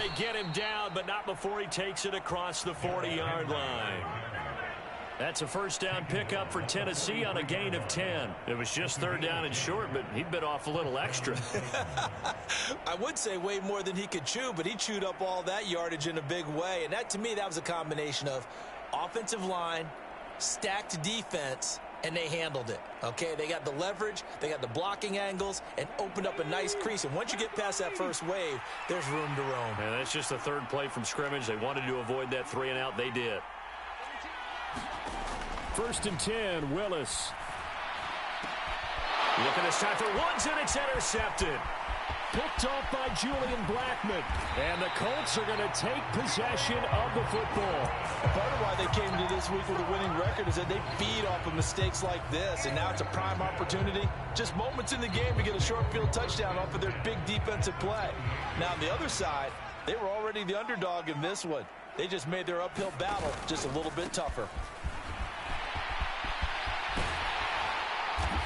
they get him down, but not before he takes it across the 40-yard line. That's a first down pickup for Tennessee on a gain of 10. It was just third down and short, but he bit off a little extra. I would say way more than he could chew, but he chewed up all that yardage in a big way. And that, to me, that was a combination of offensive line, stacked defense, and they handled it. Okay, they got the leverage, they got the blocking angles, and opened up a nice crease. And once you get past that first wave, there's room to roam. And that's just the third play from scrimmage. They wanted to avoid that 3-and-out. They did. First and 10, Willis. Looking this time for Woods, and it's intercepted. Picked off by Julian Blackman. And the Colts are going to take possession of the football. Part of why they came to this week with a winning record is that they feed off of mistakes like this, and now it's a prime opportunity. Just moments in the game to get a short field touchdown off of their big defensive play. Now, on the other side, they were already the underdog in this one. They just made their uphill battle just a little bit tougher.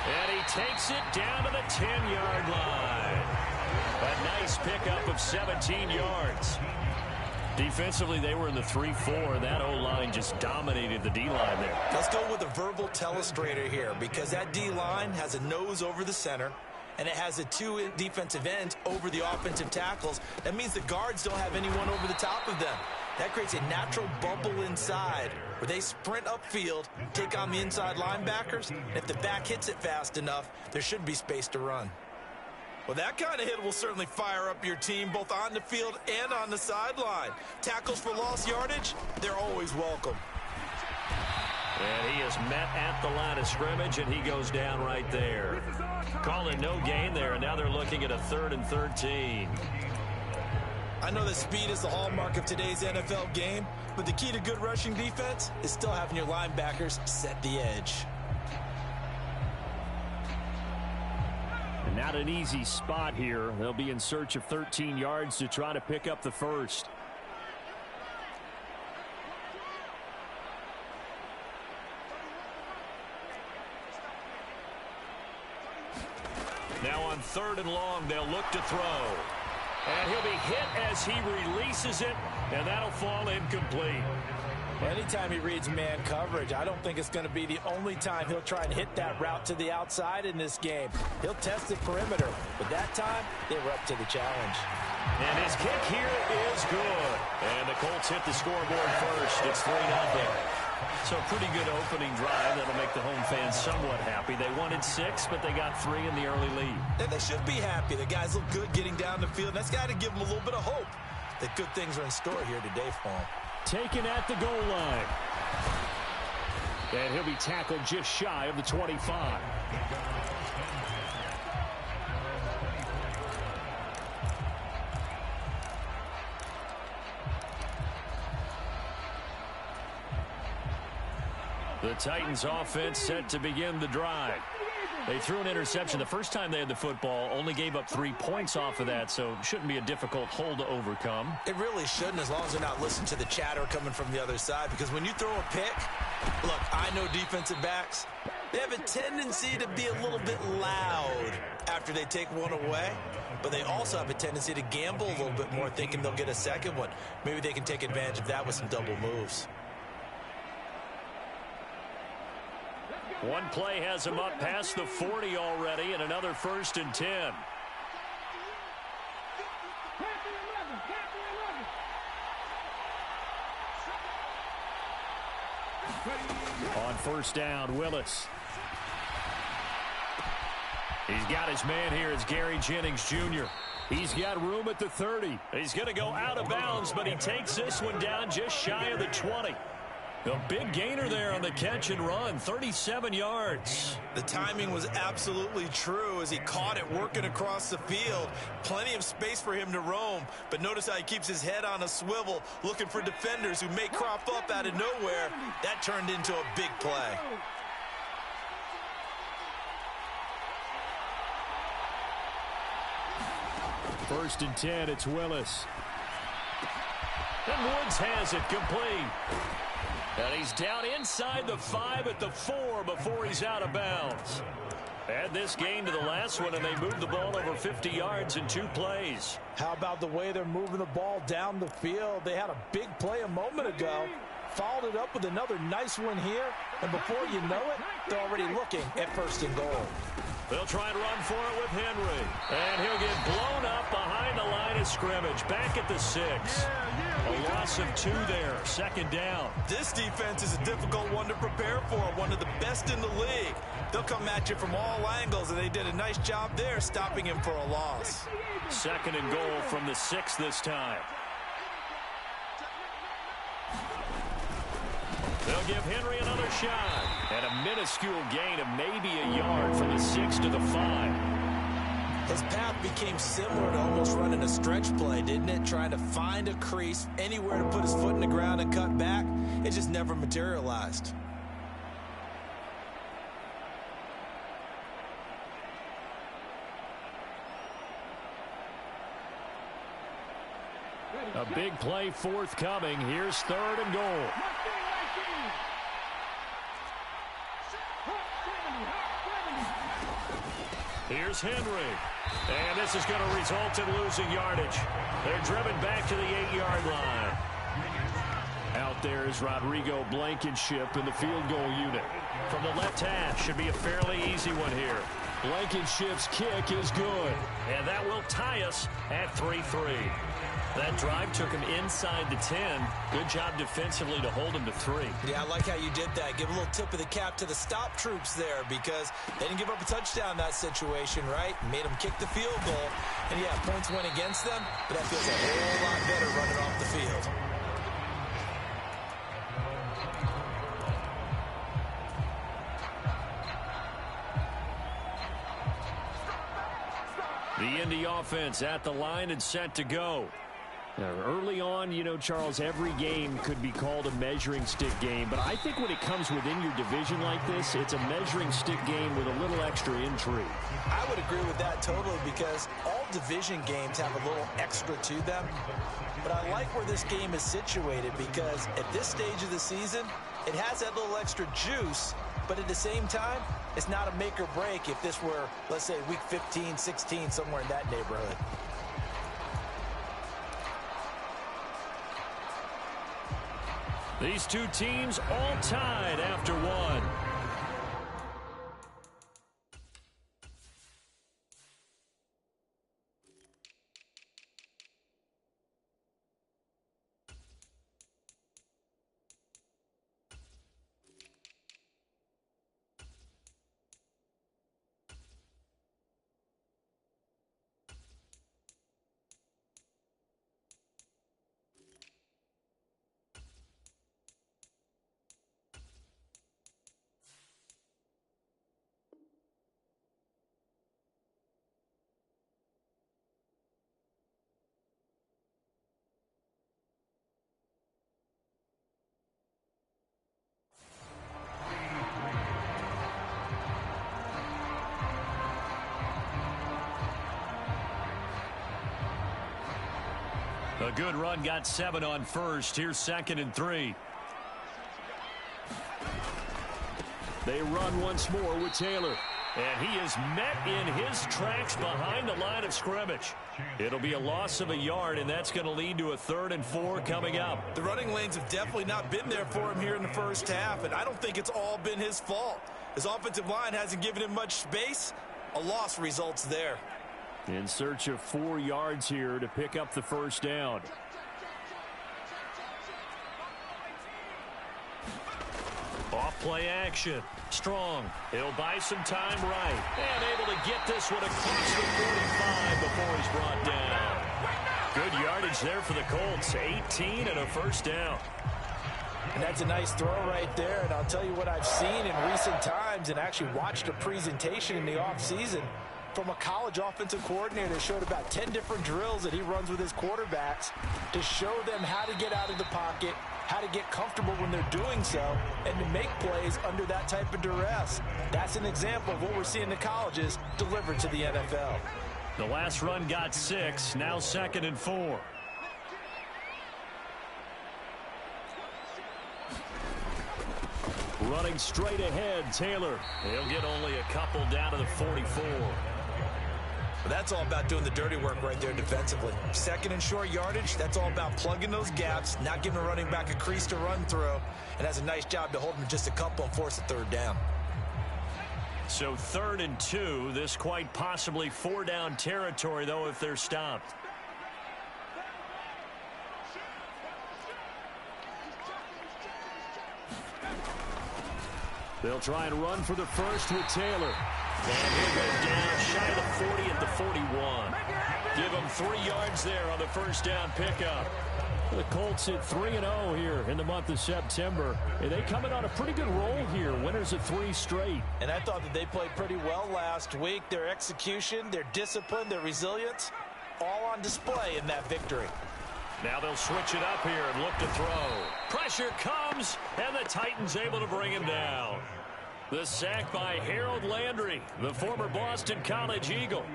And he takes it down to the 10-yard line. A nice pickup of 17 yards. Defensively, they were in the 3-4. That O-line just dominated the D-line there. Let's go with a verbal telestrator here, because that D-line has a nose over the center, and it has the two defensive ends over the offensive tackles. That means the guards don't have anyone over the top of them. That creates a natural bubble inside where they sprint upfield, take on the inside linebackers, and if the back hits it fast enough, there should be space to run. Well, that kind of hit will certainly fire up your team both on the field and on the sideline. Tackles for lost yardage, they're always welcome. And he is met at the line of scrimmage, and he goes down right there. Calling no gain there, and now they're looking at a 3rd and 13. I know that speed is the hallmark of today's NFL game, but the key to good rushing defense is still having your linebackers set the edge. And not an easy spot here. They'll be in search of 13 yards to try to pick up the first. Now on 3rd and long, they'll look to throw. And he'll be hit as he releases it, and that'll fall incomplete. Anytime he reads man coverage, I don't think it's going to be the only time he'll try and hit that route to the outside in this game. He'll test the perimeter, but that time, they were up to the challenge. And his kick here is good. And the Colts hit the scoreboard first. It's 3-0. So a pretty good opening drive. That'll make the home fans somewhat happy. They wanted 6, but they got 3 in the early lead. And they should be happy. The guys look good getting down the field. That's got to give them a little bit of hope that good things are in store here today for them. Taken at the goal line. And he'll be tackled just shy of the 25. The Titans offense set to begin the drive. They threw an interception the first time they had the football, only gave up 3 points off of that, so shouldn't be a difficult hole to overcome. It really shouldn't, as long as they're not listening to the chatter coming from the other side, because when you throw a pick, look, I know defensive backs, they have a tendency to be a little bit loud after they take one away, but they also have a tendency to gamble a little bit more, thinking they'll get a second one. Maybe they can take advantage of that with some double moves. One play has him up past the 40 already, and another 1st and 10. On 1st down, Willis. He's got his man here. It's Gary Jennings Jr. He's got room at the 30. He's going to go out of bounds, but he takes this one down just shy of the 20. A big gainer there on the catch and run, 37 yards. The timing was absolutely true as he caught it working across the field. Plenty of space for him to roam, but notice how he keeps his head on a swivel, looking for defenders who may crop up out of nowhere. That turned into a big play. First and 10, it's Willis. And Woods has it complete. And he's down inside the 5 at the 4 before he's out of bounds. Add this game to the last one, and they moved the ball over 50 yards in 2 plays. How about the way they're moving the ball down the field? They had a big play a moment ago, followed it up with another nice one here, and before you know it, they're already looking at 1st and goal. They'll try and run for it with Henry. And he'll get blown up behind the line of scrimmage. Back at the 6. A loss of 2 there. 2nd down. This defense is a difficult one to prepare for. One of the best in the league. They'll come at you from all angles, and they did a nice job there stopping him for a loss. 2nd and goal from the 6 this time. They'll give Henry another shot. And a minuscule gain of maybe a yard from the 6 to the 5. His path became similar to almost running a stretch play, didn't it? Trying to find a crease, anywhere to put his foot in the ground and cut back. It just never materialized. A big play forthcoming. Here's 3rd and goal. Here's Henry. And this is going to result in losing yardage. They're driven back to the 8-yard line. Out there is Rodrigo Blankenship in the field goal unit. From the left hash, should be a fairly easy one here. Blankenship's kick is good. And that will tie us at 3-3. That drive took him inside the 10. Good job defensively to hold him to 3. Yeah, I like how you did that. Give a little tip of the cap to the stop troops there because they didn't give up a touchdown in that situation, right? Made them kick the field goal. And, yeah, points went against them, but that feels a whole lot better running off the field. The Indy offense at the line and set to go. Now, early on, you know, Charles, every game could be called a measuring stick game. But I think when it comes within your division like this, it's a measuring stick game with a little extra intrigue. I would agree with that totally because all division games have a little extra to them. But I like where this game is situated because at this stage of the season, it has that little extra juice. But at the same time, it's not a make or break if this were, let's say, week 15, 16, somewhere in that neighborhood. These two teams all tied after one. A good run, got 7 on first. Here's 2nd and 3. They run once more with Taylor. And he is met in his tracks behind the line of scrimmage. It'll be a loss of a yard, and that's going to lead to a 3rd and 4 coming up. The running lanes have definitely not been there for him here in the first half, and I don't think it's all been his fault. His offensive line hasn't given him much space. A loss results there. In search of 4 yards here to pick up the 1st down. Off play action. Strong. He'll buy some time right. And able to get this one across the 45 before he's brought down. Good yardage there for the Colts. 18 and a 1st down. And that's a nice throw right there. And I'll tell you what I've seen in recent times and actually watched a presentation in the offseason from a college offensive coordinator that showed about 10 different drills that he runs with his quarterbacks to show them how to get out of the pocket, how to get comfortable when they're doing so, and to make plays under that type of duress. That's an example of what we're seeing in the colleges delivered to the NFL. The last run got 6, now 2nd and 4. Running straight ahead, Taylor. He'll get only a couple down to the 44. But that's all about doing the dirty work right there defensively. Second and short yardage, that's all about plugging those gaps, not giving a running back a crease to run through, and has a nice job to hold him just a couple and force a third down. So 3rd and 2, this quite possibly 4-down territory, though, if they're stopped. They'll try and run for the first with Taylor. And he'll go down shy of the 40 at the 41. Give him 3 yards there on the first down pickup. The Colts at 3-0 here in the month of September. And they come in on a pretty good roll here. Winners of 3 straight. And I thought that they played pretty well last week. Their execution, their discipline, their resilience, all on display in that victory. Now they'll switch it up here and look to throw. Pressure comes, and the Titans able to bring him down. The sack by Harold Landry, the former Boston College Eagle.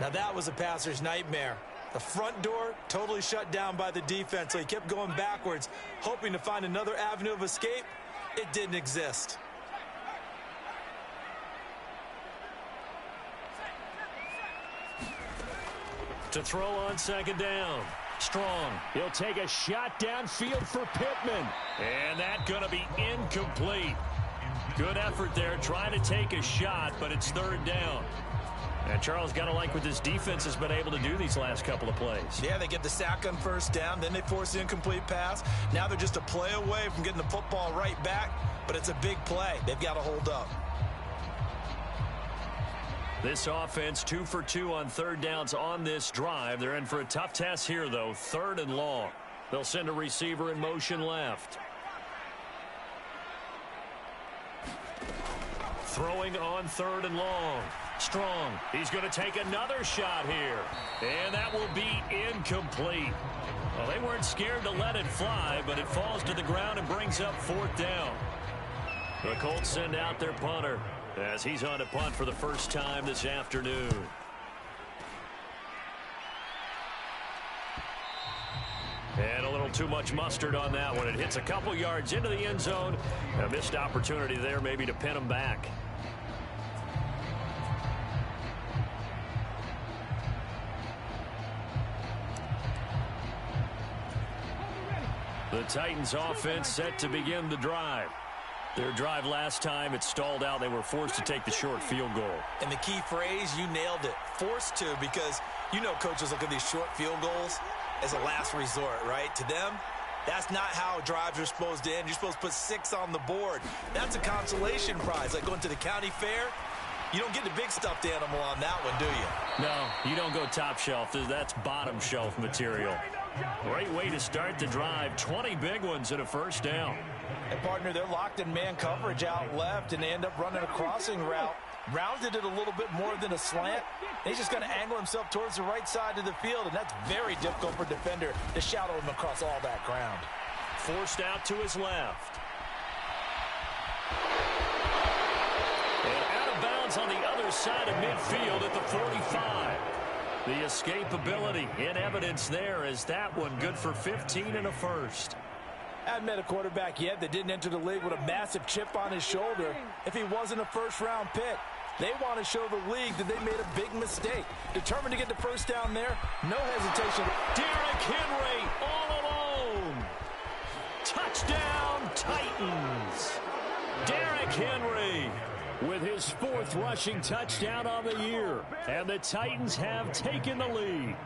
Now that was a passer's nightmare. The front door totally shut down by the defense, so he kept going backwards, hoping to find another avenue of escape. It didn't exist. To throw on 2nd down. Strong. He'll take a shot downfield for Pittman. And that's going to be incomplete. Good effort there trying to take a shot, but it's 3rd down. And Charles, got to like what this defense has been able to do these last couple of plays. Yeah, they get the sack on 1st down, then they force the incomplete pass. Now they're just a play away from getting the football right back, but it's a big play. They've got to hold up. This offense 2 for 2 on 3rd downs on this drive. They're in for a tough test here, though. 3rd and long. They'll send a receiver in motion left. Throwing on 3rd and long. Strong. He's going to take another shot here. And that will be incomplete. Well, they weren't scared to let it fly, but it falls to the ground and brings up 4th down. The Colts send out their punter as he's on to punt for the first time this afternoon. And a little too much mustard on that one. It hits a couple yards into the end zone. A missed opportunity there maybe to pin him back. The Titans offense set to begin the drive. Their drive last time, it stalled out. They were forced to take the short field goal. And the key phrase, you nailed it, forced to, because you know coaches look at these short field goals as a last resort, right? To them, that's not how drives are supposed to end. You're supposed to put 6 on the board. That's a consolation prize, like going to the county fair. You don't get the big stuffed animal on that one, do you? No, you don't go top shelf. That's bottom shelf material. Great way to start the drive. 20 big ones and a first down. And, partner, they're locked in man coverage out left, and they end up running a crossing route. Rounded it a little bit more than a slant. He's just going to angle himself towards the right side of the field, and that's very difficult for a defender to shadow him across all that ground. Forced out to his left. And out of bounds on the other side of midfield at the 45. The escapability in evidence there as that one good for 15 and a first. I haven't met a quarterback yet that didn't enter the league with a massive chip on his shoulder if he wasn't a first-round pick. They want to show the league that they made a big mistake. Determined to get the first down there, no hesitation. Derrick Henry all alone. Touchdown, Titans. Derrick Henry with his 4th rushing touchdown on the year. And the Titans have taken the lead.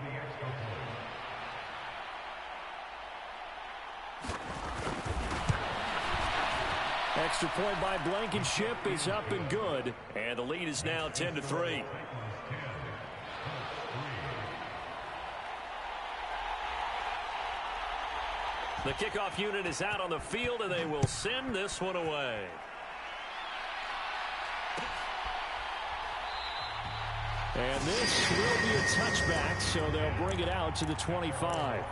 Extra point by Blankenship is up and good. And the lead is now 10-3. The kickoff unit is out on the field, and they will send this one away. And this will be a touchback, so they'll bring it out to the 25.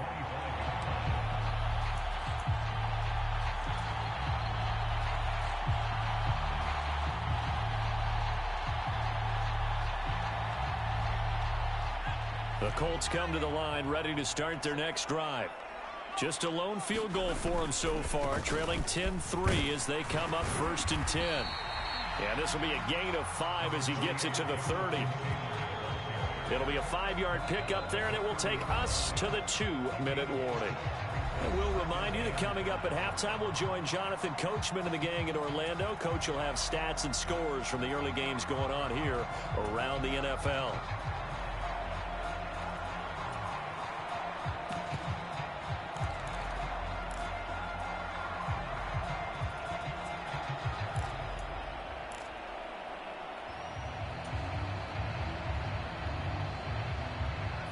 The Colts come to the line ready to start their next drive. Just a lone field goal for him so far, trailing 10-3 as they come up 1st and 10. And this will be a gain of 5 as he gets it to the 30. It'll be a 5-yard pickup there, and it will take us to the 2-minute warning. And we'll remind you that coming up at halftime, we'll join Jonathan Coachman and the gang in Orlando. Coach will have stats and scores from the early games going on here around the NFL.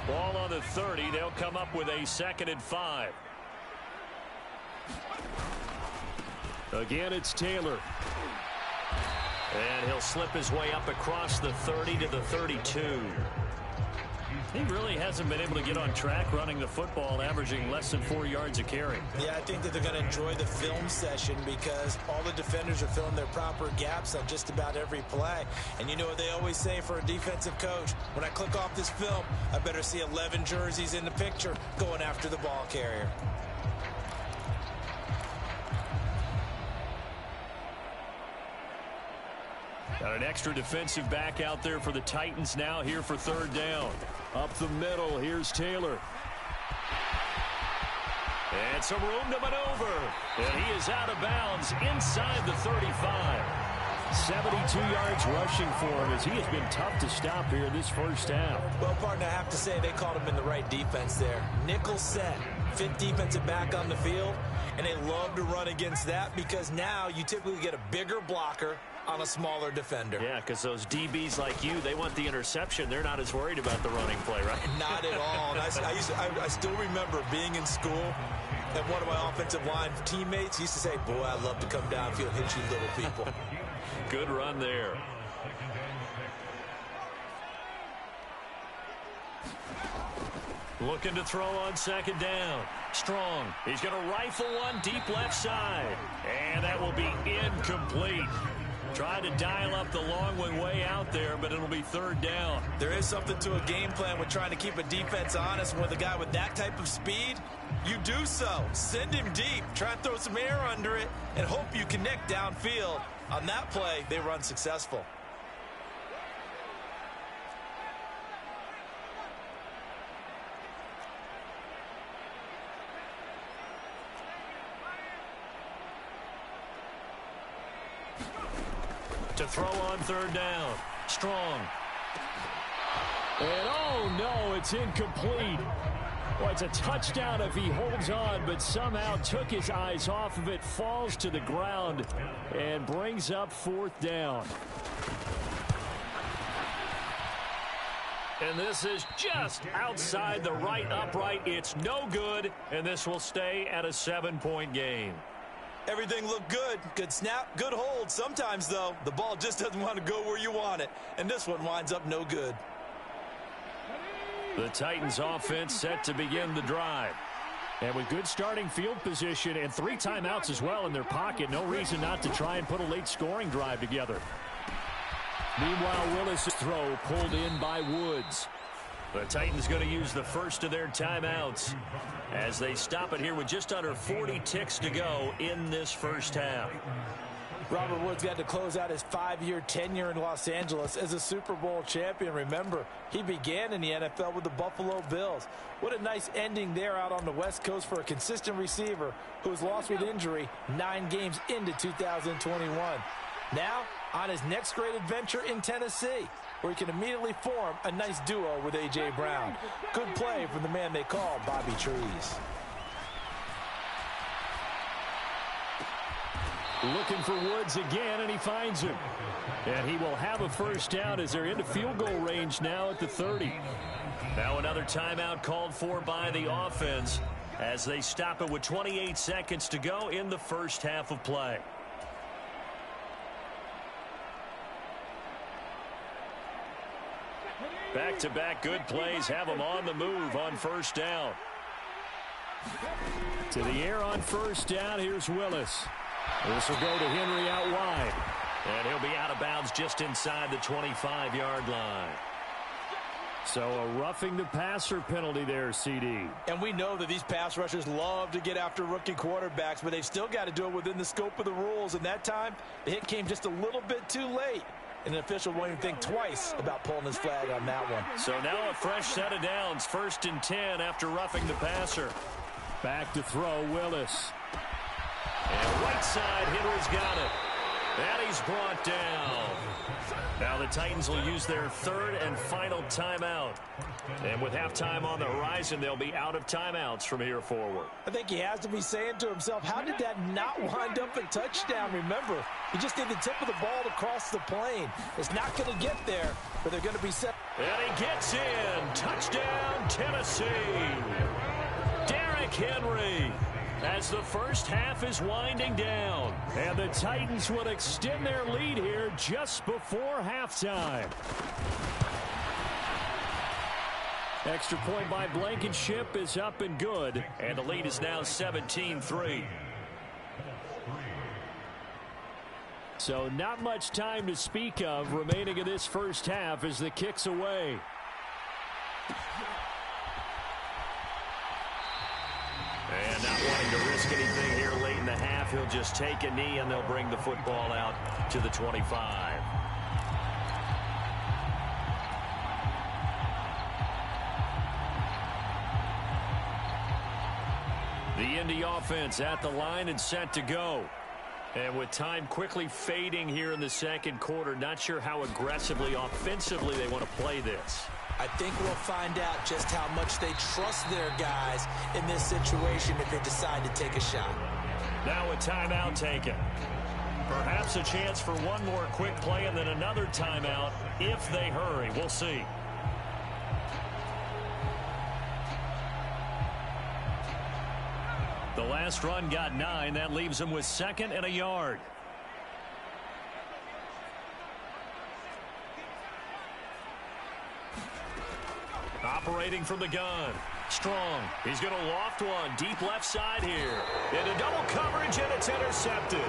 Ball on the 30. They'll come up with a 2nd and 5. Again, it's Taylor. And he'll slip his way up across the 30 to the 32. He really hasn't been able to get on track running the football, averaging less than 4 yards a carry. Yeah, I think that they're going to enjoy the film session because all the defenders are filling their proper gaps on just about every play. And you know what they always say for a defensive coach? When I click off this film, I better see 11 jerseys in the picture going after the ball carrier. Got an extra defensive back out there for the Titans now here for 3rd down. Up the middle, here's Taylor. And some room to maneuver. And he is out of bounds inside the 35. 72 yards rushing for him as he has been tough to stop here this first half. Well, partner, I have to say they called him in the right defense there. Nickel set, 5th defensive back on the field, and they love to run against that because now you typically get a bigger blocker on a smaller defender. Yeah, because those DBs like you, they want the interception. They're not as worried about the running play, right? Not at all. And I still remember being in school, and one of my offensive line teammates used to say, boy, I love to come downfield and hit you little people. Good run there. Looking to throw on 2nd down. Strong. He's going to rifle one deep left side. And that will be incomplete. Trying to dial up the long one way out there, but it'll be 3rd down. There is something to a game plan with trying to keep a defense honest. With a guy with that type of speed, you do so. Send him deep. Try and throw some air under it and hope you connect downfield. On that play, they were unsuccessful. To throw on 3rd down. Strong. And oh no, it's incomplete. Well, it's a touchdown if he holds on, but somehow took his eyes off of it, falls to the ground, and brings up 4th down. And this is just outside the right upright. It's no good, and this will stay at a 7-point game. Everything looked good. Good snap, good hold. Sometimes, though, the ball just doesn't want to go where you want it. And this one winds up no good. The Titans offense set to begin the drive. And with good starting field position and 3 timeouts as well in their pocket, no reason not to try and put a late scoring drive together. Meanwhile, Willis' throw pulled in by Woods. The Titans going to use the first of their timeouts as they stop it here with just under 40 ticks to go in this first half. Robert Woods got to close out his 5-year tenure in Los Angeles as a Super Bowl champion. Remember, he began in the NFL with the Buffalo Bills. What a nice ending there out on the West Coast for a consistent receiver who was lost with injury 9 games into 2021. Now, on his next great adventure in Tennessee, where he can immediately form a nice duo with A.J. Brown. Good play from the man they call Bobby Trees. Looking for Woods again, and he finds him. And he will have a first down as they're into field goal range now at the 30. Now another timeout called for by the offense as they stop it with 28 seconds to go in the first half of play. Back-to-back good plays have them on the move on first down. To the air on first down, here's Willis. This will go to Henry out wide. And he'll be out of bounds just inside the 25-yard line. So a roughing the passer penalty there, CD. And we know that these pass rushers love to get after rookie quarterbacks, but they've still got to do it within the scope of the rules. And that time, the hit came just a little bit too late. And an official won't even think twice about pulling his flag on that one. So now a fresh set of downs. 1st and 10 after roughing the passer. Back to throw, Willis. And right side, Henry's got it. And he's brought down. Now the Titans will use their 3rd and final timeout. And with halftime on the horizon, they'll be out of timeouts from here forward. I think he has to be saying to himself, how did that not wind up a touchdown? Remember, he just need the tip of the ball to cross the plane. It's not going to get there, but they're going to be set. And he gets in. Touchdown, Tennessee. Derrick Henry. As the first half is winding down. And the Titans will extend their lead here just before halftime. Extra point by Blankenship is up and good. And the lead is now 17-3. So not much time to speak of remaining in this first half as the kick's away. And not wanting to risk anything here late in the half, he'll just take a knee and they'll bring the football out to the 25. The Indy offense at the line and set to go. And with time quickly fading here in the second quarter, not sure how aggressively, offensively they want to play this. I think we'll find out just how much they trust their guys in this situation if they decide to take a shot. Now a timeout taken. Perhaps a chance for one more quick play and then another timeout if they hurry. We'll see. The last run got 9. That leaves them with 2nd and a yard. Operating from the gun. Strong. He's going to loft one. Deep left side here. Into double coverage, and it's intercepted.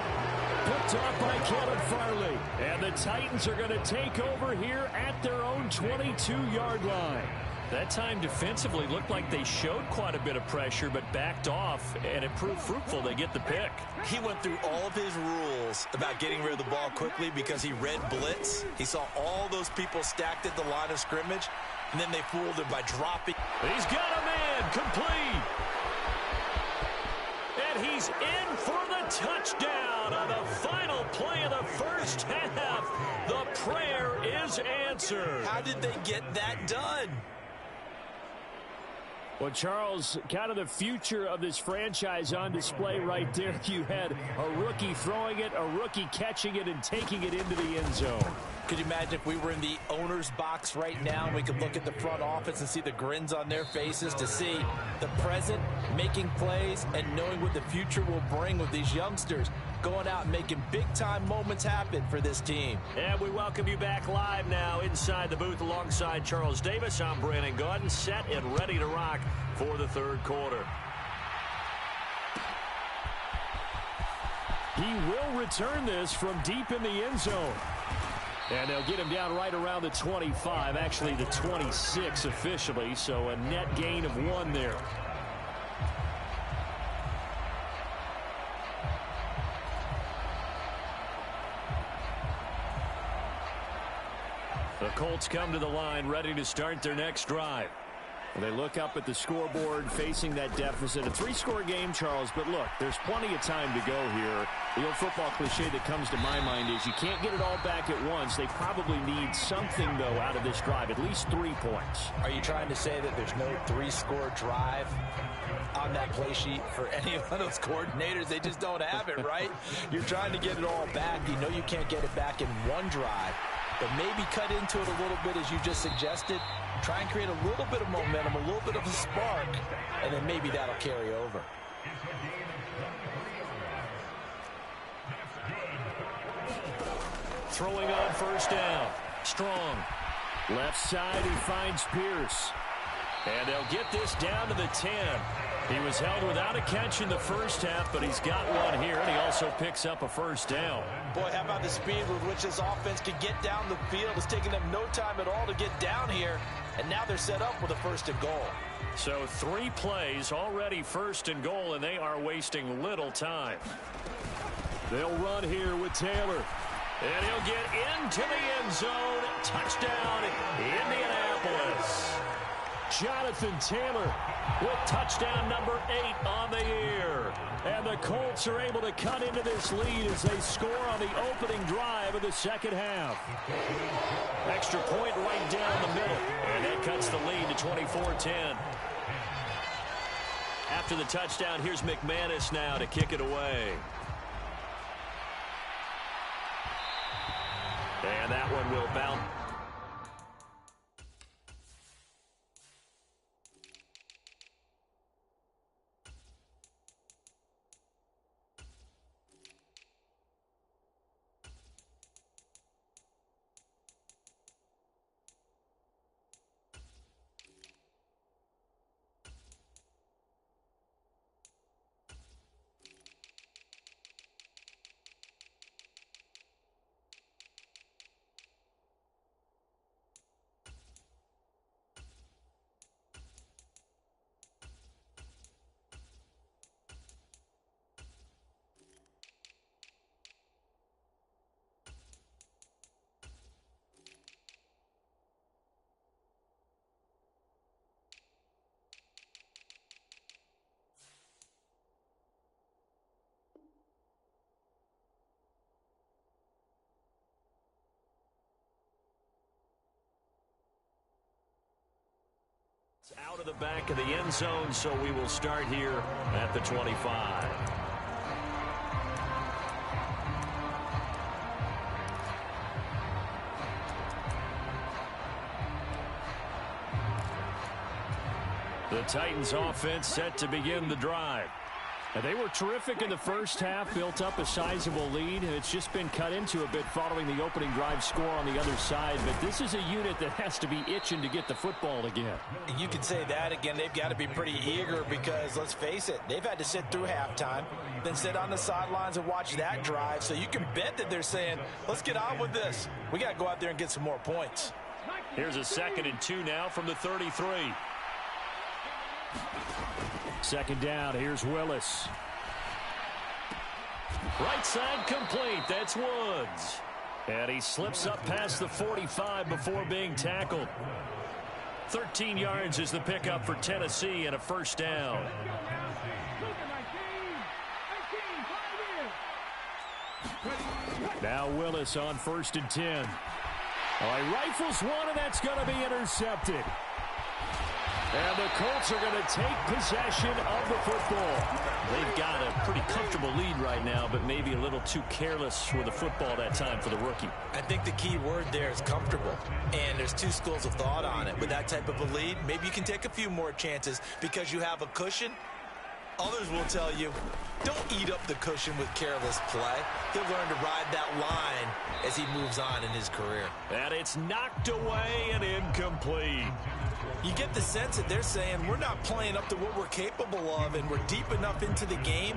Picked off by Caleb Farley. And the Titans are going to take over here at their own 22-yard line. That time defensively looked like they showed quite a bit of pressure but backed off, and it proved fruitful. They get the pick. He went through all of his rules about getting rid of the ball quickly because he read blitz. He saw all those people stacked at the line of scrimmage, and then they fooled him by dropping. He's got a man complete. And he's in for the touchdown on the final play of the first half. The prayer is answered. How did they get that done? Well, Charles, kind of the future of this franchise on display right there. You had a rookie throwing it, a rookie catching it, and taking it into the end zone. Could you imagine if we were in the owner's box right now and we could look at the front office and see the grins on their faces to see the present making plays and knowing what the future will bring with these youngsters going out and making big-time moments happen for this team. And we welcome you back live now inside the booth alongside Charles Davis. I'm Brandon Gaudin, set and ready to rock for the third quarter. He will return this from deep in the end zone. And they'll get him down right around the 25, actually the 26 officially, so a net gain of 1 there. The Colts come to the line ready to start their next drive. They look up at the scoreboard facing that deficit. A 3-score game, Charles, but look, there's plenty of time to go here. The old football cliche that comes to my mind is you can't get it all back at once. They probably need something, though, out of this drive, at least 3 points. Are you trying to say that there's no 3-score drive on that play sheet for any of those coordinators? They just don't have it, right? You're trying to get it all back. You know you can't get it back in one drive, but maybe cut into it a little bit as you just suggested. Try and create a little bit of momentum, a little bit of a spark, and then maybe that'll carry over. Throwing on first down. Strong. Left side, he finds Pierce. And they'll get this down to the 10. He was held without a catch in the first half, but he's got one here, and he also picks up a first down. Boy, how about the speed with which this offense can get down the field? It's taking them no time at all to get down here. and now they're set up with a 1st and goal. So 3 plays, already 1st and goal, and they are wasting little time. They'll run here with Taylor. And he'll get into the end zone. Touchdown, Indianapolis. Jonathan Taylor with touchdown number 8 on the year. And the Colts are able to cut into this lead as they score on the opening drive of the second half. Extra point right down the middle. And that cuts the lead to 24-10. After the touchdown, here's McManus now to kick it away. And that one will bounce. Out of the back of the end zone, so we will start here at the 25. The Titans offense set to begin the drive. And they were terrific in the first half, built up a sizable lead, and it's just been cut into a bit following the opening drive score on the other side. But this is a unit that has to be itching to get the football again. You could say that again. They've got to be pretty eager because, let's face it, they've had to sit through halftime, then sit on the sidelines and watch that drive. So you can bet that they're saying, let's get on with this. We got to go out there and get some more points. Here's a 2nd and 2 now from the 33. Second down, here's Willis. Right side complete, that's Woods. And he slips up past the 45 before being tackled. 13 yards is the pickup for Tennessee and a 1st down. Now Willis on 1st and 10. Oh, he rifles one, and that's going to be intercepted. And the Colts are going to take possession of the football. They've got a pretty comfortable lead right now, but maybe a little too careless with the football that time for the rookie. I think the key word there is comfortable. And there's 2 schools of thought on it. With that type of a lead, maybe you can take a few more chances because you have a cushion. Others will tell you, don't eat up the cushion with careless play. He'll learn to ride that line as he moves on in his career. And it's knocked away and incomplete. You get the sense that they're saying we're not playing up to what we're capable of, and we're deep enough into the game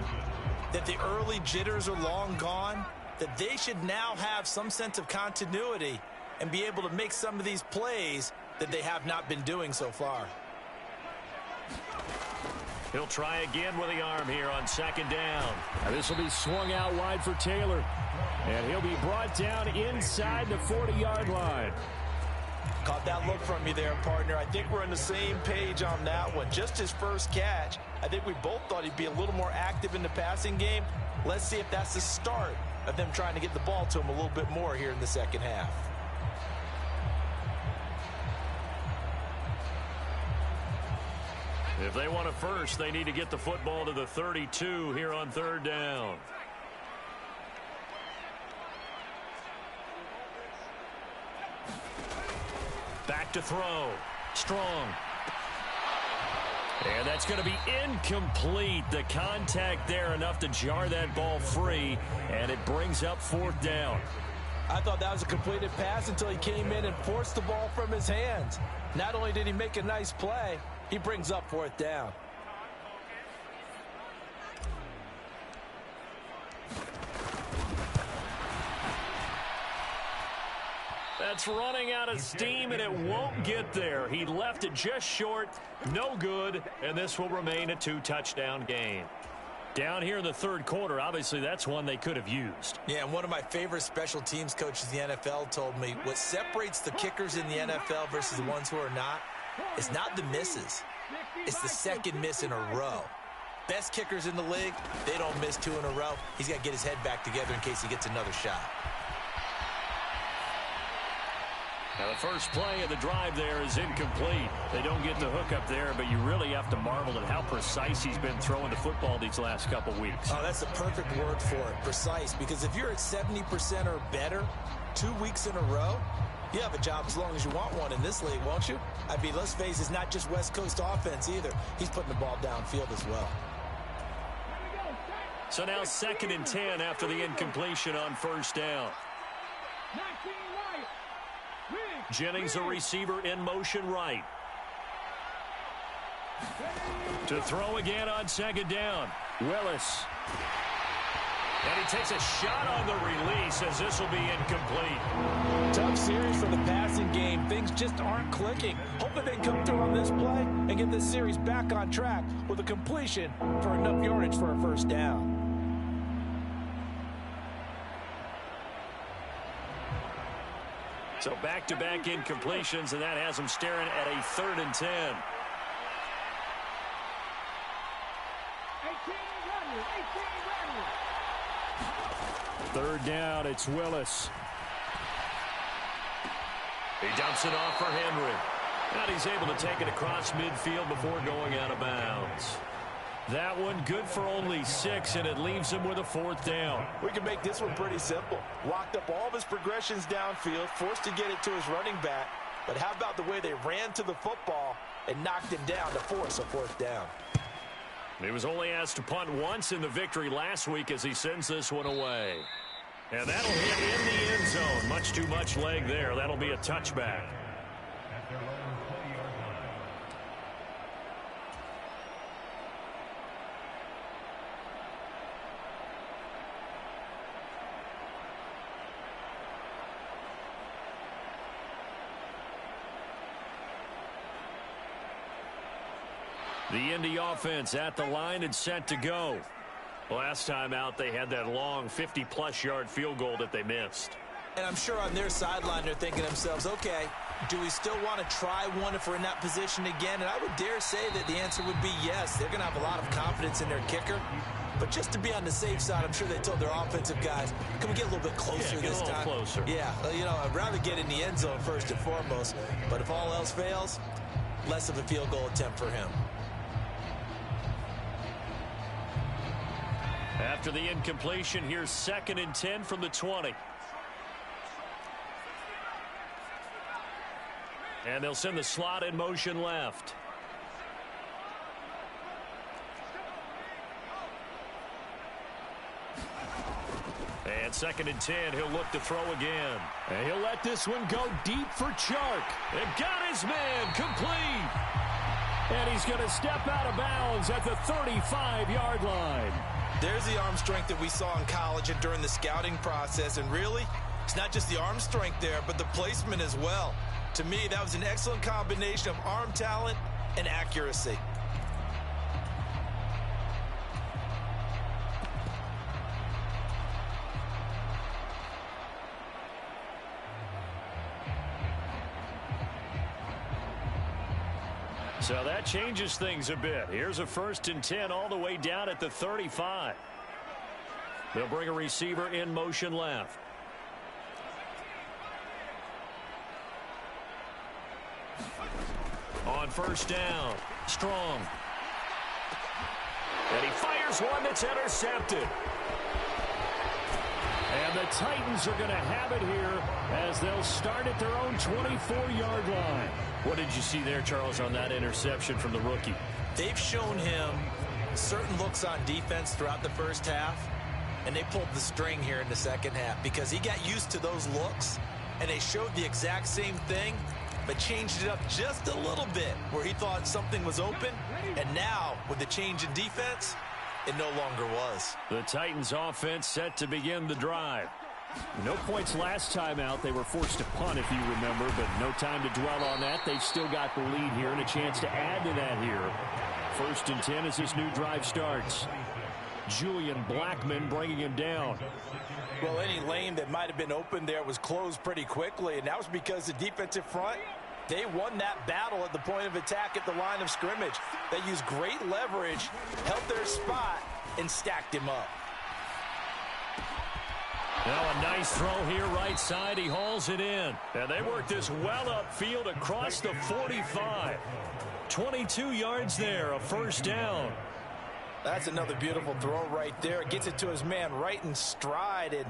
that the early jitters are long gone, that they should now have some sense of continuity and be able to make some of these plays that they have not been doing so far. He'll try again with the arm here on 2nd down. This will be swung out wide for Taylor. And he'll be brought down inside the 40-yard line. Caught that look from you there, partner. I think we're on the same page on that one. Just his first catch. I think we both thought he'd be a little more active in the passing game. Let's see if that's the start of them trying to get the ball to him a little bit more here in the second half. If they want a first, they need to get the football to the 32 here on 3rd down. Back to throw. Strong. And that's going to be incomplete. The contact there enough to jar that ball free, and it brings up 4th down. I thought that was a completed pass until he came in and forced the ball from his hands. Not only did he make a nice play, he brings up 4th down. That's running out of steam, and it won't get there. He left it just short, no good, and this will remain a 2-touchdown game. Down here in the third quarter, obviously that's one they could have used. Yeah, and one of my favorite special teams coaches in the NFL told me what separates the kickers in the NFL versus the ones who are not is not the misses. It's the second miss in a row. Best kickers in the league, they don't miss 2 in a row. He's got to get his head back together in case he gets another shot. Now the first play of the drive there is incomplete. They don't get the hook up there, but you really have to marvel at how precise he's been throwing the football these last couple weeks. Oh, that's the perfect word for it, precise, because if you're at 70% or better 2 weeks in a row, you have a job as long as you want one in this league, won't you? I mean, let's face it, it's not just West Coast offense either. He's putting the ball downfield as well. So now 2nd and 10 after the incompletion on first down. Jennings, a receiver in motion right. To throw again on 2nd down. Willis. And he takes a shot on the release as this will be incomplete. Tough series for the passing game. Things just aren't clicking. Hoping they can come through on this play and get this series back on track with a completion for enough yardage for a first down. So back-to-back incompletions, and that has them staring at a 3rd and 10. 3rd down, it's Willis. He dumps it off for Henry. And he's able to take it across midfield before going out of bounds. That one good for only 6, and it leaves him with a 4th down. We can make this one pretty simple. Walked up all of his progressions downfield, forced to get it to his running back. But how about the way they ran to the football and knocked him down to force a 4th down? He was only asked to punt once in the victory last week as he sends this one away. And that'll hit in the end zone. Much too much leg there. That'll be a touchback. The Indy offense at the line and set to go. Last time out, they had that long 50-plus yard field goal that they missed. And I'm sure on their sideline, they're thinking to themselves, okay, do we still want to try one if we're in that position again? And I would dare say that the answer would be yes. They're going to have a lot of confidence in their kicker. But just to be on the safe side, I'm sure they told their offensive guys, can we get a little bit closer this time? Closer. Yeah, you know, I'd rather get in the end zone first and foremost. But if all else fails, less of a field goal attempt for him. After the incompletion, here's 2nd and 10 from the 20. And they'll send the slot in motion left. And 2nd and 10, he'll look to throw again. And he'll let this one go deep for Chark. And got his man complete. And he's going to step out of bounds at the 35-yard line. There's the arm strength that we saw in college and during the scouting process. And really, it's not just the arm strength there, but the placement as well. To me, that was an excellent combination of arm talent and accuracy. So that changes things a bit. Here's a 1st and 10 all the way down at the 35. They'll bring a receiver in motion left. On first down, Strong. And he fires one that's intercepted. And the Titans are going to have it here as they'll start at their own 24-yard line. What did you see there, Charles, on that interception from the rookie? They've shown him certain looks on defense throughout the first half, and they pulled the string here in the second half because he got used to those looks, and they showed the exact same thing, but changed it up just a little bit where he thought something was open, and now with the change in defense, it no longer was. The Titans offense set to begin the drive. No points last time out. They were forced to punt, if you remember, but no time to dwell on that. They've still got the lead here and a chance to add to that here. 1st and 10 as this new drive starts. Julian Blackmon bringing him down. Well, any lane that might have been open there was closed pretty quickly, and that was because the defensive front, they won that battle at the point of attack at the line of scrimmage. They used great leverage, held their spot, and stacked him up. Now a nice throw here right side. He hauls it in. And they work this well upfield across the 45. 22 yards there, a 1st down. That's another beautiful throw right there. Gets it to his man right in stride. And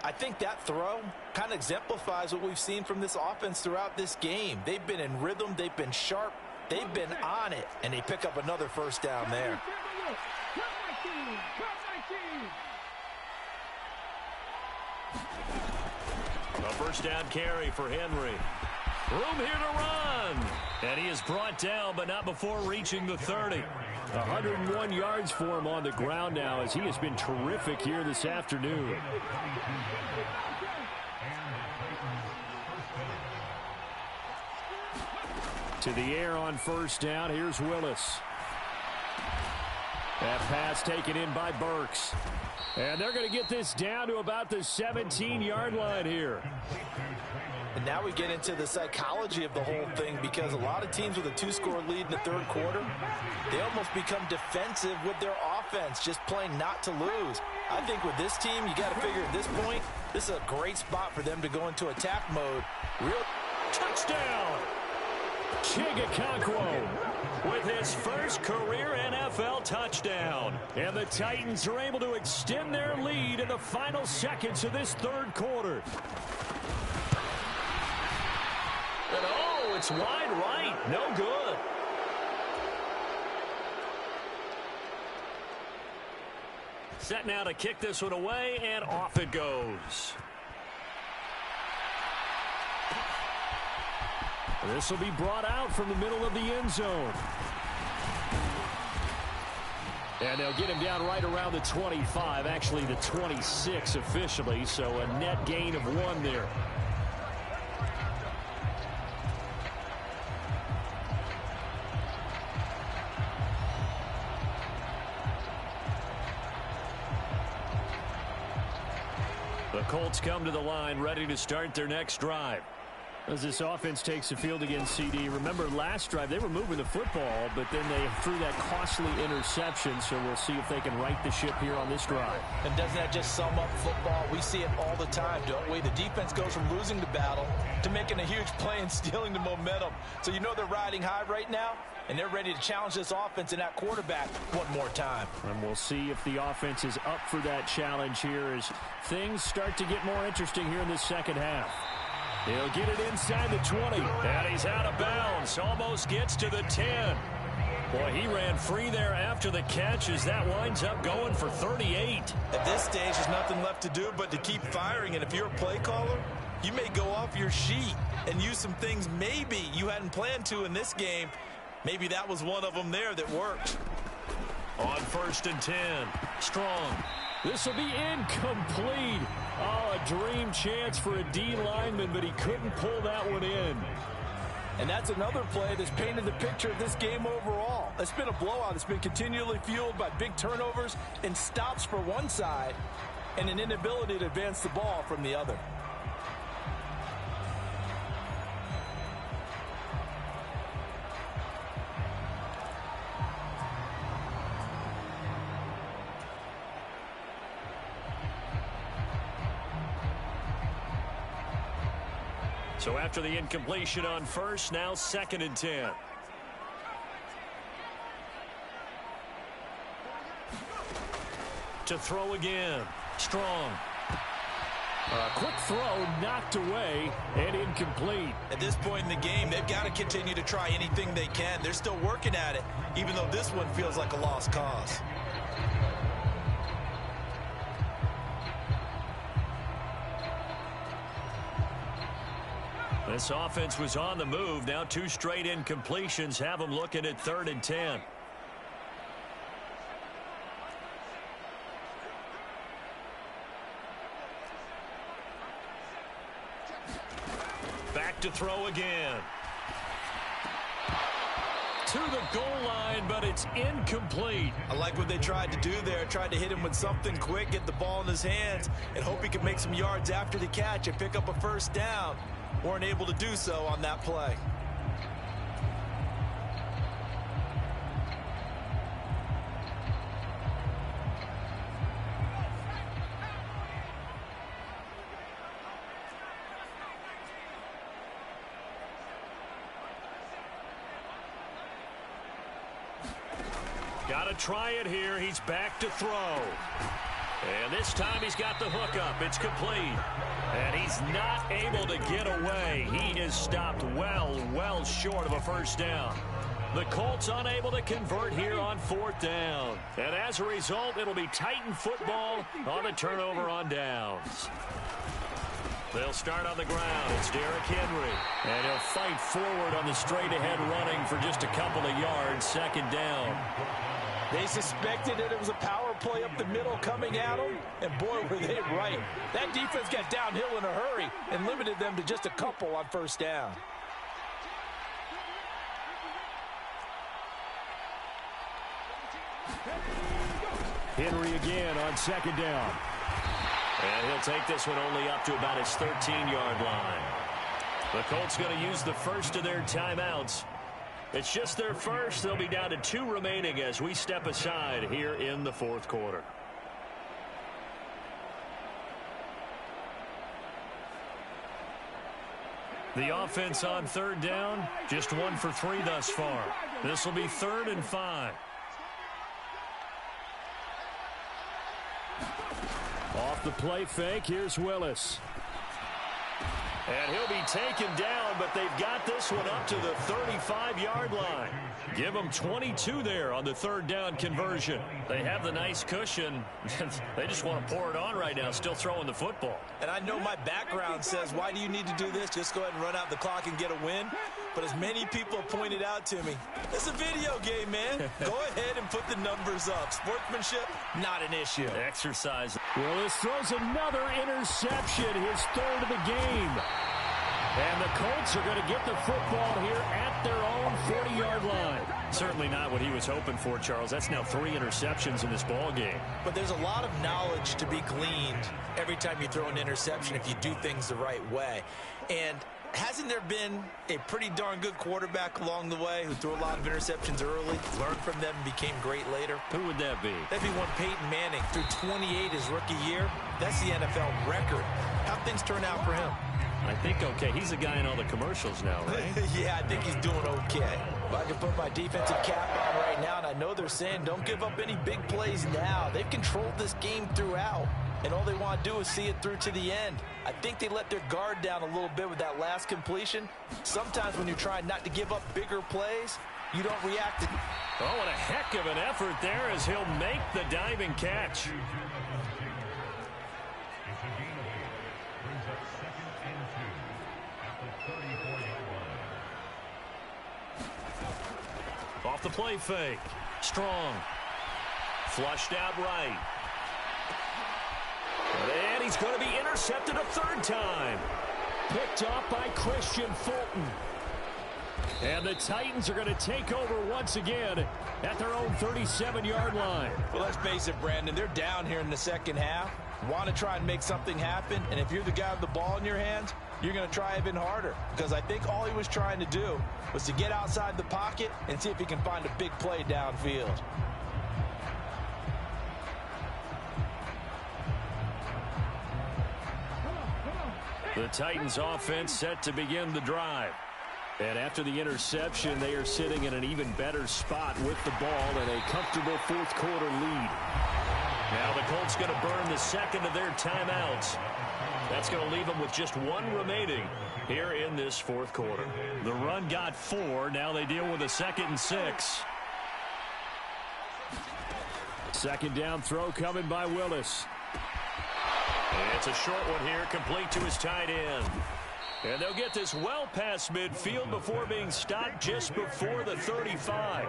I think that throw kind of exemplifies what we've seen from this offense throughout this game. They've been in rhythm. They've been sharp. They've been on it. And they pick up another 1st down there. A 1st down carry for Henry. Room here to run. And he is brought down, but not before reaching the 30. 101 yards for him on the ground now as he has been terrific here this afternoon. To the air on 1st down. Here's Willis. That pass taken in by Burks. And they're going to get this down to about the 17-yard line here. And now we get into the psychology of the whole thing, because a lot of teams with a 2-score lead in the 3rd quarter, they almost become defensive with their offense, just playing not to lose. I think with this team, you got to figure at this point, this is a great spot for them to go into attack mode. Real touchdown! Chigakonkwo with his first career NFL touchdown. And the Titans are able to extend their lead in the final seconds of this 3rd quarter. And oh, it's wide right. No good. Set now to kick this one away, and off it goes. This will be brought out from the middle of the end zone. And they'll get him down right around the 25, actually the 26 officially, so a net gain of 1 there. The Colts come to the line ready to start their next drive. As this offense takes the field against CD, remember last drive they were moving the football, but then they threw that costly interception, so we'll see if they can right the ship here on this drive. And doesn't that just sum up football? We see it all the time, don't we? The defense goes from losing the battle to making a huge play and stealing the momentum. So you know they're riding high right now, and they're ready to challenge this offense and that quarterback one more time. And we'll see if the offense is up for that challenge here as things start to get more interesting here in this 2nd half. He'll get it inside the 20, and he's out of bounds. Almost gets to the 10. Boy, he ran free there after the catch as that winds up going for 38. At this stage, there's nothing left to do but to keep firing, and if you're a play caller, you may go off your sheet and use some things maybe you hadn't planned to in this game. Maybe that was one of them there that worked. On 1st and 10, Strong. This will be incomplete. Oh, a dream chance for a D lineman, but he couldn't pull that one in. And that's another play that's painted the picture of this game overall. It's been a blowout. It's been continually fueled by big turnovers and stops for one side and an inability to advance the ball from the other. So after the incompletion on 1st, now 2nd and 10. To throw again. Strong. A quick throw knocked away and incomplete. At this point in the game, they've got to continue to try anything they can. They're still working at it, even though this one feels like a lost cause. This offense was on the move. Now 2 straight incompletions have them looking at 3rd and 10. to throw again. To the goal line, but it's incomplete. I like what they tried to do there. Tried to hit him with something quick, get the ball in his hands, and hope he can make some yards after the catch and pick up a first down. Weren't able to do so on that play. Got to try it here. He's back to throw. And this time he's got the hook up. It's complete. And he's not able to get away. He is stopped well short of a first down. The Colts unable to convert here on fourth down. And as a result, it'll be Titan football on the turnover on downs. They'll start on the ground. It's Derrick Henry. And he'll fight forward on the straight-ahead running for just a couple of yards. Second down. They suspected that it was a power play up the middle coming at them, and boy, were they right. That defense got downhill in a hurry and limited them to just a couple on first down. Henry again on second down. And he'll take this one only up to about his 13-yard line. The Colts going to use the first of their timeouts. It's just their first. They'll be down to 2 remaining as we step aside here in the fourth quarter. The offense on third down, just 1 for 3 thus far. This will be 3rd and 5. Off the play fake, here's Willis. And he'll be taken down, but they've got this one up to the 35-yard line. Give them 22 there on the 3rd down conversion. They have the nice cushion. They just want to pour it on right now, still throwing the football. And I know my background says, why do you need to do this? Just go ahead and run out the clock and get a win. But as many people have pointed out to me, it's a video game, man. Go ahead and put the numbers up. Sportsmanship, not an issue. Exercise. Willis throws another interception, his 3rd of the game. And the Colts are going to get the football here at their own 40-yard line. Certainly not what he was hoping for, Charles. That's now 3 interceptions in this ball game. But there's a lot of knowledge to be gleaned every time you throw an interception if you do things the right way. And hasn't there been a pretty darn good quarterback along the way who threw a lot of interceptions early, learned from them, and became great later? Who would that be? That'd be one Peyton Manning. Threw 28 his rookie year. That's the NFL record. How'd things turn out for him? I think okay. He's a guy in all the commercials now, right? Yeah, I think he's doing okay. If I can put my defensive cap on right now, and I know they're saying don't give up any big plays now. They've controlled this game throughout, and all they want to do is see it through to the end. I think they let their guard down a little bit with that last completion. Sometimes when you're trying not to give up bigger plays, you don't react to... Oh, what a heck of an effort there as he'll make the diving catch. Off the play fake. Strong. Flushed out right. And he's going to be intercepted a 3rd time. Picked off by Christian Fulton. And the Titans are going to take over once again at their own 37-yard line. Well, let's face it, Brandon. They're down here in the second half. Want to try and make something happen. And if you're the guy with the ball in your hands, you're going to try even harder. Because I think all he was trying to do was to get outside the pocket and see if he can find a big play downfield. The Titans offense set to begin the drive. And after the interception, they are sitting in an even better spot with the ball and a comfortable 4th quarter lead. Now the Colts going to burn the 2nd of their timeouts. That's going to leave them with just 1 remaining here in this 4th quarter. The run got 4. Now they deal with a 2nd and 6. 2nd down throw coming by Willis. It's a short one here, complete to his tight end. And they'll get this well past midfield before being stopped just before the 35.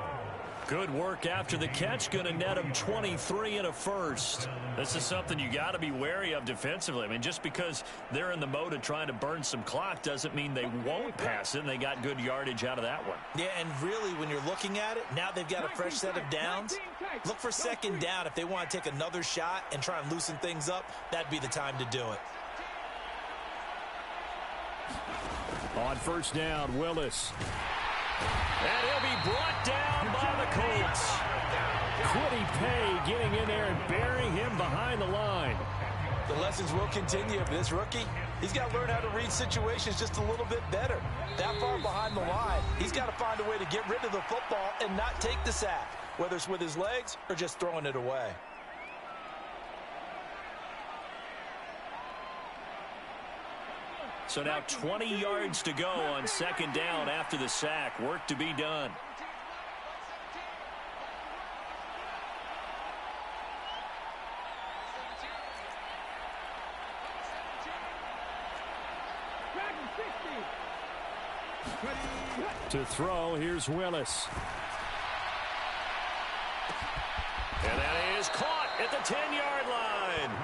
Good work after the catch. Going to net him 23 and a first. This is something you got to be wary of defensively. I mean, just because they're in the mode of trying to burn some clock doesn't mean they won't pass it. And they got good yardage out of that one. Yeah, and really, when you're looking at it, now they've got a fresh set of downs. Look for second down if they want to take another shot and try and loosen things up. That'd be the time to do it. On first down, Willis. And he'll be brought down by the Colts. Quiddy Pay getting in there and burying him behind the line. The lessons will continue of this rookie. He's got to learn how to read situations just a little bit better. That far behind the line, he's got to find a way to get rid of the football and not take the sack, whether it's with his legs or just throwing it away. So now 20 yards to go on second down after the sack. Work to be done. To throw, here's Willis. And that is caught at the 10-yard line.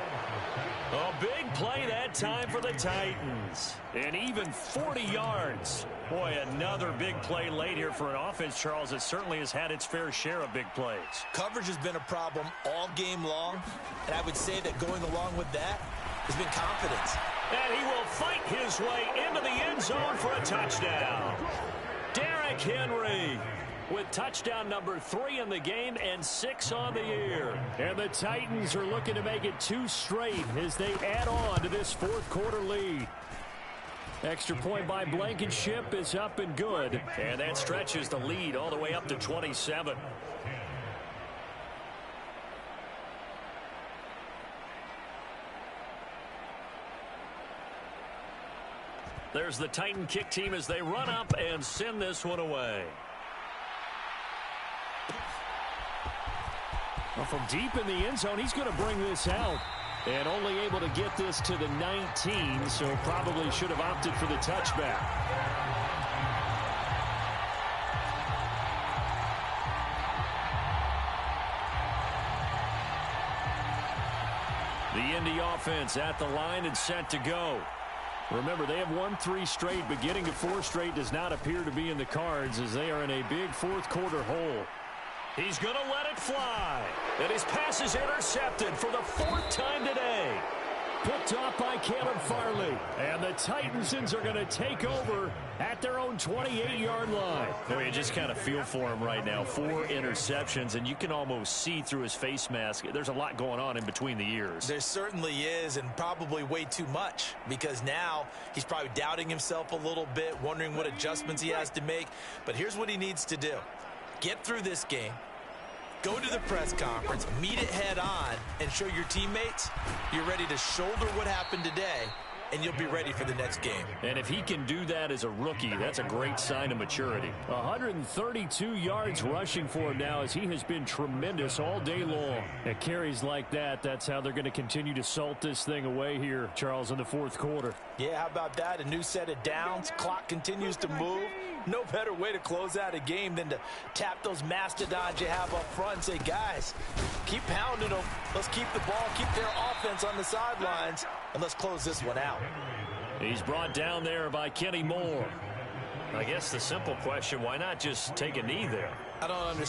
A big play that time for the Titans. And even 40 yards. Boy, another big play late here for an offense, Charles, that certainly has had its fair share of big plays. Coverage has been a problem all game long, and I would say that going along with that has been confidence. And he will fight his way into the end zone for a touchdown. Derrick Henry with touchdown number 3 in the game and 6 on the year. And the Titans are looking to make it 2 straight as they add on to this fourth quarter lead. Extra point by Blankenship is up and good. And that stretches the lead all the way up to 27. There's the Titan kick team as they run up and send this one away. Well, from deep in the end zone, he's going to bring this out. And only able to get this to the 19, so probably should have opted for the touchback. The Indy offense at the line and set to go. Remember, they have won 3 straight, but getting to 4 straight does not appear to be in the cards as they are in a big fourth quarter hole. He's going to let it fly. And his pass is intercepted for the 4th time today. Picked off by Caleb Farley. And the Titansons are going to take over at their own 28-yard line. Boy, you just kind of feel for him right now. 4 interceptions, and you can almost see through his face mask. There's a lot going on in between the ears. There certainly is, and probably way too much, because now he's probably doubting himself a little bit, wondering what adjustments he has to make. But here's what he needs to do. Get through this game. Go to the press conference, meet it head on, and show your teammates you're ready to shoulder what happened today, and you'll be ready for the next game. And if he can do that as a rookie, that's a great sign of maturity. 132 yards rushing for him now as he has been tremendous all day long. At carries like that, that's how they're going to continue to salt this thing away here, Charles, in the fourth quarter. Yeah, how about that? A new set of downs. Clock continues to move. No better way to close out a game than to tap those mastodons you have up front and say, guys, keep pounding them. Let's keep the ball, keep their offense on the sidelines, and let's close this one out. He's brought down there by Kenny Moore. I guess the simple question, why not just take a knee there? I don't understand.